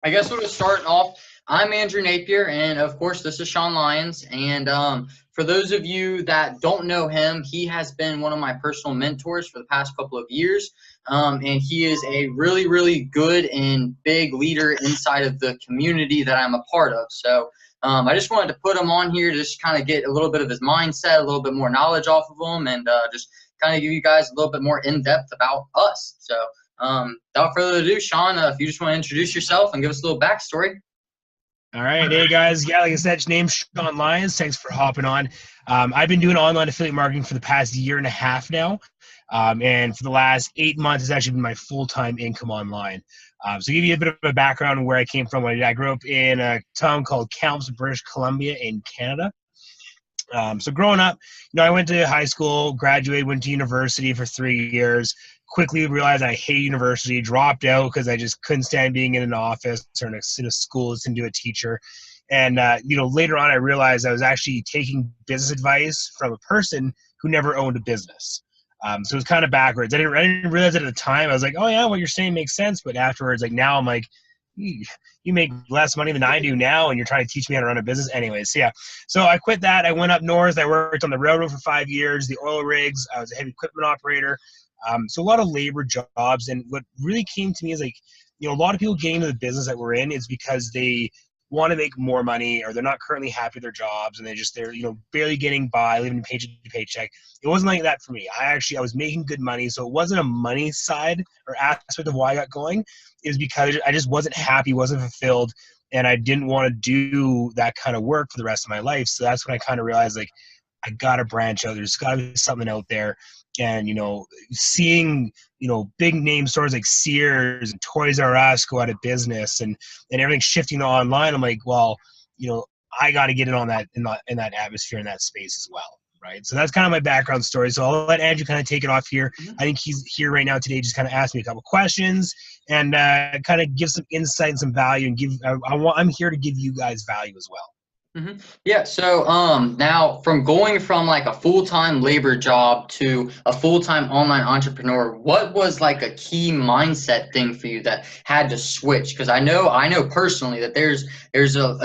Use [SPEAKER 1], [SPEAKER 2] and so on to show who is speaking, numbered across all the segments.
[SPEAKER 1] I guess we'll just start off. I'm Andrew Napier, and of course, this is Sean Lyons. And for those of you that don't know him, he has been one of my personal mentors for the past couple of years. And he is a really, really good and big leader inside of the community that I'm a part of. So I just wanted to put him on here to just kind of get a little bit of his mindset, a little bit more knowledge off of him, and just kind of give you guys a little bit more in depth about us. So without further ado, Sean, if you just want to introduce yourself and give us a little backstory.
[SPEAKER 2] All right. Hey, guys. Yeah, like I said, name's Sean Lyons. Thanks for hopping on. I've been doing online affiliate marketing for the past year and a half now. And for the last 8 months, it's actually been my full-time income online. So to give you a bit of a background on where I came from. I grew up in a town called Kamloops, British Columbia in Canada. So growing up, I went to high school, graduated, went to university for 3 years, quickly realized I hated university, dropped out because I just couldn't stand being in an office or in a school, listening to a teacher. And, later on, I realized I was actually taking business advice from a person who never owned a business. So it was kind of backwards. I didn't realize it at the time. I was like, oh, yeah, what you're saying makes sense. But afterwards, like now I'm like, you make less money than I do now, and you're trying to teach me how to run a business anyways. So, yeah. So I quit that. I went up north. I worked on the railroad for 5 years, the oil rigs. I was a heavy equipment operator. So a lot of labor jobs. And what really came to me is like, a lot of people getting into the business that we're in is because they want to make more money, or they're not currently happy with their jobs, and they're barely getting by, living paycheck to paycheck. It wasn't like that for me. I was making good money, so it wasn't a money side or aspect of why I got going. It was because I just wasn't happy, wasn't fulfilled, and I didn't want to do that kind of work for the rest of my life. So that's when I kind of realized, like, I gotta branch out. There's gotta be something out there. And seeing big name stores like Sears and Toys R Us go out of business, and everything shifting to online, I'm like, well, I got to get in on that in that atmosphere, in that space as well, right? So that's kind of my background story. So I'll let Andrew kind of take it off here. I think he's here right now today, just kind of ask me a couple questions and kind of give some insight and some value, and I'm here to give you guys value as well.
[SPEAKER 1] Yeah, so now going from like a full-time labor job to a full-time online entrepreneur, what was like a key mindset thing for you that had to switch? Because I know personally that there's there's a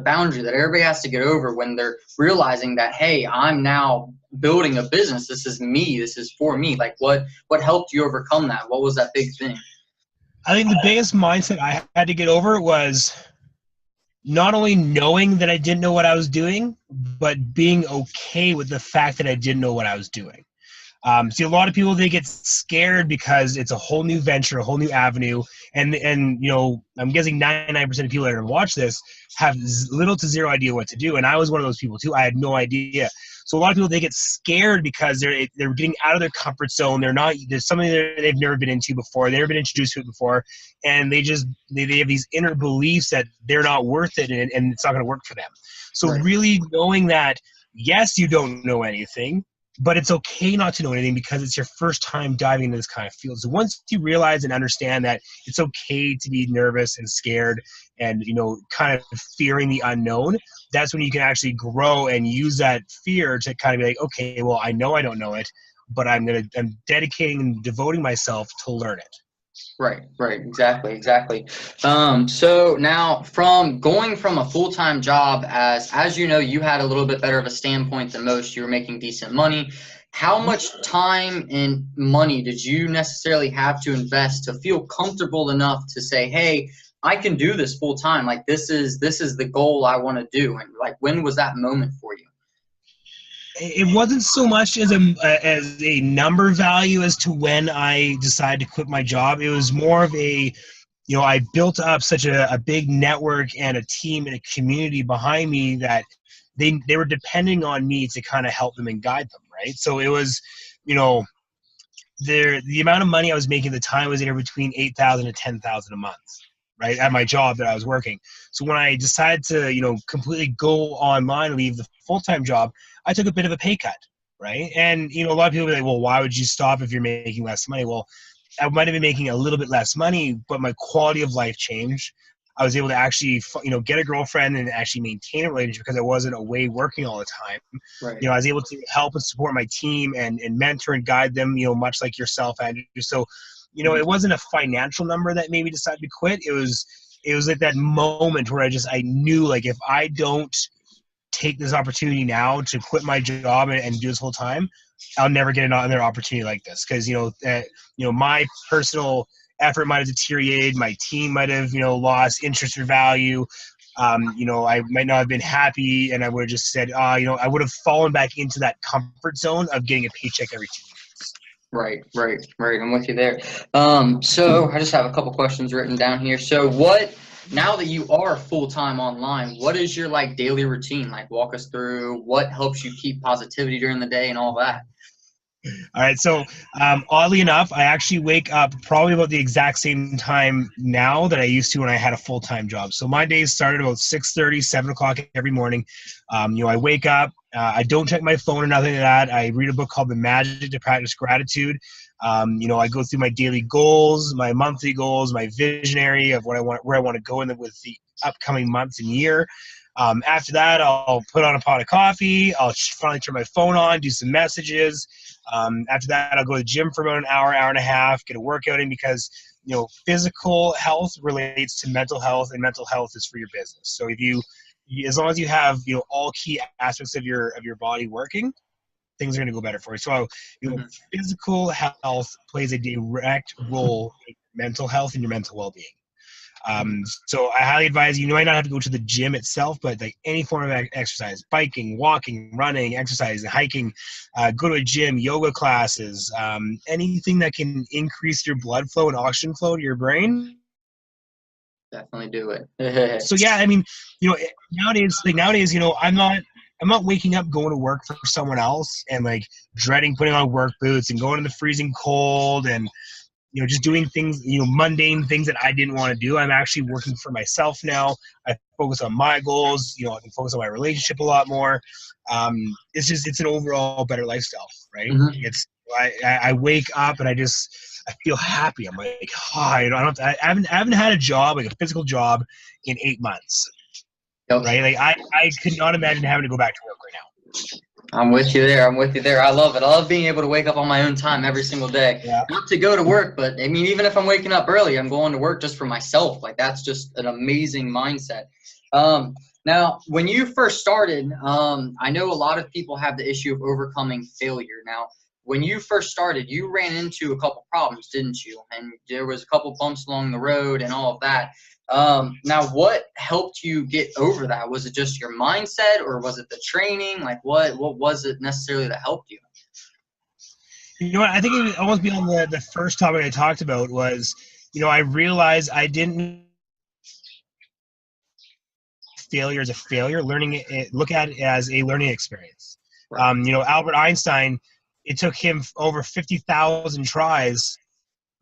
[SPEAKER 1] boundary that everybody has to get over when they're realizing that, hey, I'm now building a business. This is me. This is for me. Like what helped you overcome that? What was that big thing?
[SPEAKER 2] I think the biggest mindset I had to get over was not only knowing that I didn't know what I was doing, but being okay with the fact that I didn't know what I was doing. See, a lot of people, they get scared because it's a whole new venture, a whole new avenue. And I'm guessing 99% of people that are going to watch this have little to zero idea what to do. And I was one of those people too. I had no idea. So a lot of people, they get scared because they're getting out of their comfort zone. There's something that they've never been into before. They've never been introduced to it before. And they have these inner beliefs that they're not worth it, and it's not going to work for them. So
[SPEAKER 1] Right.
[SPEAKER 2] really knowing that, yes, you don't know anything, but it's okay not to know anything because it's your first time diving into this kind of field. So once you realize and understand that it's okay to be nervous and scared and, kind of fearing the unknown, that's when you can actually grow and use that fear to kind of be like, okay, well, I know I don't know it, but I'm dedicating and devoting myself to learn it.
[SPEAKER 1] Right, exactly. So now from going from a full-time job, as you know, you had a little bit better of a standpoint than most. You were making decent money. How much time and money did you necessarily have to invest to feel comfortable enough to say, hey, I can do this full time. Like this is the goal I want to do. And like, when was that moment for you?
[SPEAKER 2] It wasn't so much as a number value as to when I decided to quit my job. It was more of I built up such a big network and a team and a community behind me that they were depending on me to kind of help them and guide them, right? So it was, the amount of money I was making at the time was anywhere between $8,000 to $10,000 a month, right, at my job that I was working. So when I decided to, completely go online, leave the full-time job, I took a bit of a pay cut, right? And, a lot of people are like, well, why would you stop if you're making less money? Well, I might have been making a little bit less money, but my quality of life changed. I was able to actually, get a girlfriend and actually maintain a relationship because I wasn't away working all the time.
[SPEAKER 1] Right.
[SPEAKER 2] I was able to help and support my team and mentor and guide them, much like yourself, Andrew. So, it wasn't a financial number that made me decide to quit. It was it was like that moment where I knew, like, if I don't take this opportunity now to quit my job and do this whole time, I'll never get another opportunity like this. Because my personal effort might have deteriorated, my team might have lost interest or value. I might not have been happy, and I would have just said, I would have fallen back into that comfort zone of getting a paycheck every 2 weeks.
[SPEAKER 1] Right. I'm with you there. So I just have a couple questions written down here. So now that you are full-time online, what is your like daily routine? Like, walk us through what helps you keep positivity during the day and all that.
[SPEAKER 2] All right. So oddly enough, I actually wake up probably about the exact same time now that I used to when I had a full-time job. So my days started about 6:30, 7 o'clock every morning. I wake up. I don't check my phone or nothing like that. I read a book called The Magic to Practice Gratitude. I go through my daily goals, my monthly goals, my visionary of where I want to go with the upcoming months and year. After that, I'll put on a pot of coffee. I'll finally turn my phone on, do some messages. After that, I'll go to the gym for about an hour and a half, get a workout in, because physical health relates to mental health, and mental health is for your business. So as long as you have all key aspects of your body working, things are going to go better for you. So physical health plays a direct role in mental health and your mental well-being. So I highly advise you might not have to go to the gym itself, but like any form of exercise, biking, walking, running, exercise, hiking, go to a gym, yoga classes, anything that can increase your blood flow and oxygen flow to your brain.
[SPEAKER 1] Definitely do it.
[SPEAKER 2] So yeah, I mean, nowadays, I'm not waking up going to work for someone else and like dreading putting on work boots and going in the freezing cold and just doing things, mundane things that I didn't want to do. I'm actually working for myself now. I focus on my goals. I can focus on my relationship a lot more. It's an overall better lifestyle, right? I wake up and I feel happy. I'm like, I haven't had a job, like a physical job, in 8 months. Yep. Right? Like I could not imagine having to go back to work right now.
[SPEAKER 1] I'm with you there. I love it. I love being able to wake up on my own time every single day. Yeah. Not to go to work, but I mean, even if I'm waking up early, I'm going to work just for myself. Like, that's just an amazing mindset. Now, when you first started, I know a lot of people have the issue of overcoming failure. Now, when you first started, you ran into a couple problems, didn't you? And there was a couple bumps along the road and all of that. Now, what helped you get over that? Was it just your mindset, or was it the training? Like, what was it necessarily that helped you?
[SPEAKER 2] You know what? I think it would almost be on the first topic I talked about was, I realized I didn't failure as a failure, look at it as a learning experience. Right. Albert Einstein, it took him over 50,000 tries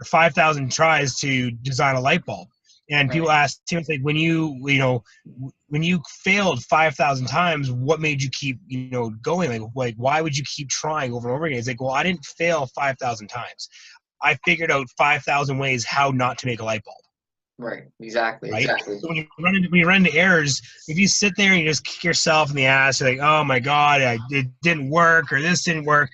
[SPEAKER 2] or 5,000 tries to design a light bulb. And people ask him, like, when you failed 5,000 times, what made you keep, going? Like, why would you keep trying over and over again? It's like, well, I didn't fail 5,000 times. I figured out 5,000 ways how not to make a light bulb.
[SPEAKER 1] Right. Exactly.
[SPEAKER 2] Right? Exactly. So when you run into errors, if you sit there and you just kick yourself in the ass, you're like, oh my God, it didn't work, or this didn't work.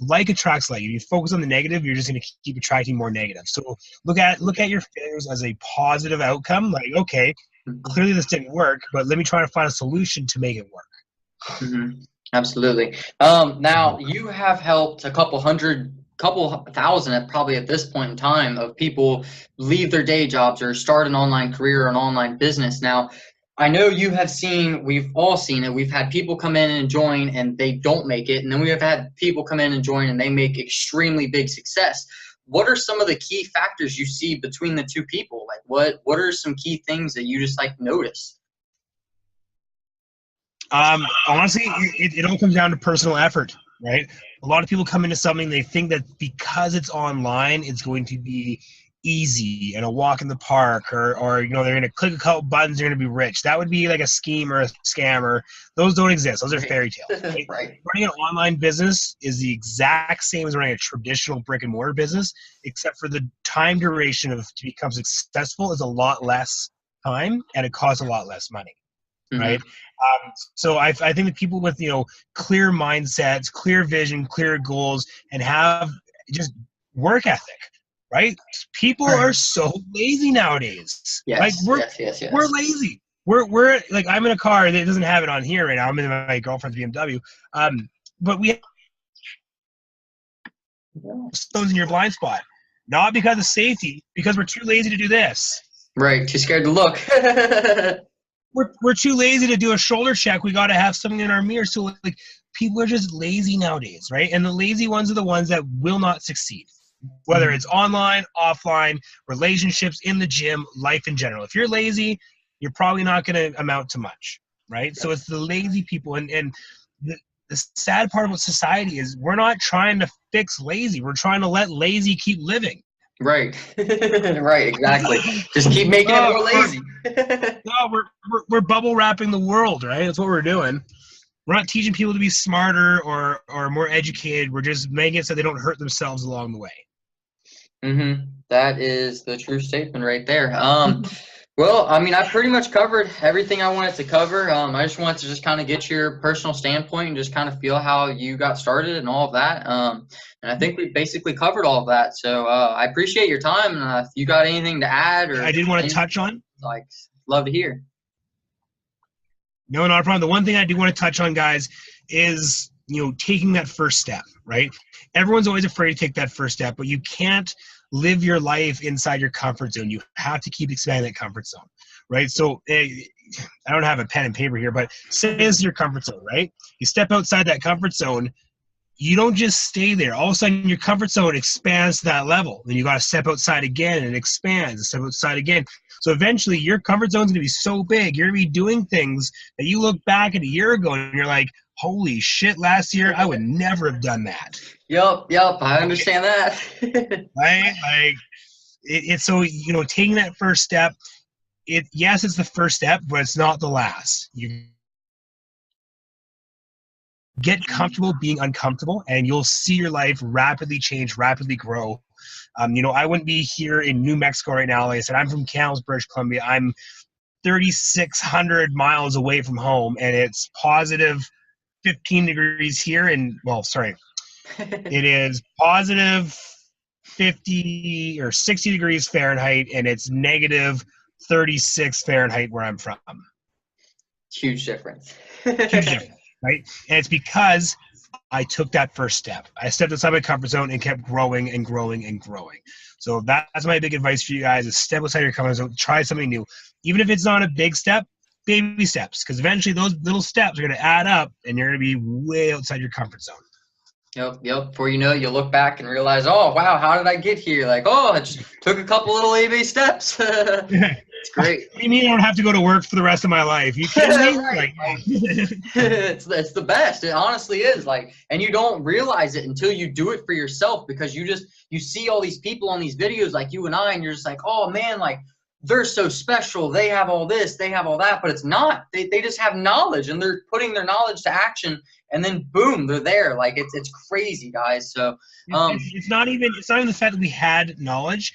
[SPEAKER 2] Like attracts like. If you focus on the negative, you're just going to keep attracting more negative. So look at your failures as a positive outcome. Like, okay, clearly this didn't work, but let me try to find a solution to make it work.
[SPEAKER 1] Mm-hmm. Absolutely. Now, you have helped a couple thousand, probably at this point in time, of people leave their day jobs or start an online career or an online business. Now, I know we've all seen it. We've had people come in and join and they don't make it. And then we have had people come in and join and they make extremely big success. What are some of the key factors you see between the two people? Like, what are some key things that you just like notice?
[SPEAKER 2] Honestly, it all comes down to personal effort, right? A lot of people come into something, they think that because it's online, it's going to be easy and a walk in the park, or they're going to click a couple buttons, they're going to be rich. That would be like a scheme or a scammer. Those don't exist. Those are fairy tales. Right? Right. Running an online business is the exact same as running a traditional brick and mortar business, except for the time duration to become successful is a lot less time and it costs a lot less money. Right. So I think that people with, clear mindsets, clear vision, clear goals, and have just work ethic, right? People are so lazy nowadays. Like
[SPEAKER 1] Yes,
[SPEAKER 2] we're
[SPEAKER 1] yes, yes,
[SPEAKER 2] we're
[SPEAKER 1] yes.
[SPEAKER 2] lazy. We're like, I'm in a car that doesn't have it on here right now. I'm in my girlfriend's BMW. But we have stones in your blind spot, not because of safety, because we're too lazy to do this.
[SPEAKER 1] Right, too scared to look.
[SPEAKER 2] We're too lazy to do a shoulder check. We got to have something in our mirror. So like, people are just lazy nowadays, right? And the lazy ones are the ones that will not succeed, whether it's online, offline, relationships, in the gym, life in general. If you're lazy, you're probably not going to amount to much, right? So it's the lazy people. And the sad part about society is we're not trying to fix lazy. We're trying to let lazy keep living.
[SPEAKER 1] Right. Right, exactly. Just keep making it more lazy.
[SPEAKER 2] No, we're bubble wrapping the world, right? That's what we're doing. We're not teaching people to be smarter or more educated. We're just making it so they don't hurt themselves along the way.
[SPEAKER 1] That is the true statement right there. Well, I mean, I pretty much covered everything I wanted to cover. I just wanted to just kind of get your personal standpoint and just kind of feel how you got started and all of that. And I think we basically covered all of that. So I appreciate your time. And if you got anything to add or
[SPEAKER 2] I did want to
[SPEAKER 1] anything,
[SPEAKER 2] touch on.
[SPEAKER 1] like, love to hear.
[SPEAKER 2] No, not a problem. The one thing I do want to touch on, guys, is taking that first step, right? Everyone's always afraid to take that first step, but you can't live your life inside your comfort zone. You have to keep expanding that comfort zone, right? So I don't have a pen and paper here, but say this is your comfort zone, right? You step outside that comfort zone, you don't just stay there. All of a sudden, your comfort zone expands to that level. Then you got to step outside again, and it expands, step outside again. So eventually, your comfort zone is going to be so big, you're going to be doing things that you look back at a year ago, and you're like, holy shit, last year, I would never have done that.
[SPEAKER 1] Yep, I understand that.
[SPEAKER 2] Right? Like, it's so, taking that first step, yes, it's the first step, but it's not the last. You get comfortable being uncomfortable, and you'll see your life rapidly change, rapidly grow. I wouldn't be here in New Mexico right now. Like I said, I'm from Kamloops, British Columbia. I'm 3,600 miles away from home, and it's positive 15 degrees here. And it is positive 50 or 60 degrees Fahrenheit, and it's negative 36 Fahrenheit where I'm from.
[SPEAKER 1] Huge difference.
[SPEAKER 2] Huge difference, right? And it's because I took that first step. I stepped outside my comfort zone and kept growing and growing and growing. So that's my big advice for you guys, is step outside your comfort zone, try something new. Even if it's not a big step, baby steps, because eventually those little steps are going to add up, and you're going to be way outside your comfort zone.
[SPEAKER 1] Yep. Before you know it, you look back and realize, oh, wow, how did I get here? Like, oh, I just took a couple little A-B steps. It's great.
[SPEAKER 2] You mean I don't have to go to work for the rest of my life? You kidding me?
[SPEAKER 1] Right. It's the best. It honestly is. Like, and you don't realize it until you do it for yourself, because you see all these people on these videos like you and I, and you're just like, oh man, like, they're so special. They have all this, they have all that, but it's not. They just have knowledge, and they're putting their knowledge to action, and then boom, they're there. Like, it's crazy, guys. So
[SPEAKER 2] it's not even the fact that we had knowledge.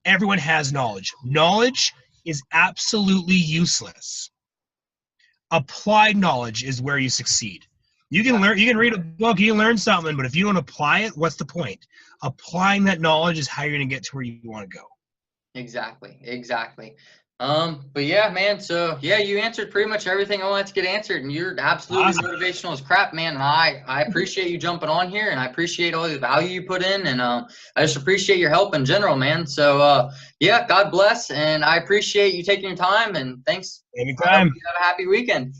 [SPEAKER 2] Everyone has knowledge. Knowledge is absolutely useless. Applied knowledge is where you succeed. You can learn, you can read a book, you can learn something, but if you don't apply it, what's the point? Applying that knowledge is how you're going to get to where you want to go.
[SPEAKER 1] Exactly. But yeah, man, so yeah, you answered pretty much everything I wanted to get answered, and you're absolutely
[SPEAKER 2] awesome.
[SPEAKER 1] Motivational as crap, man. And I appreciate you jumping on here, and I appreciate all the value you put in, and I just appreciate your help in general, man. So yeah, God bless, and I appreciate you taking your time, and thanks.
[SPEAKER 2] Anytime.
[SPEAKER 1] Have a happy weekend.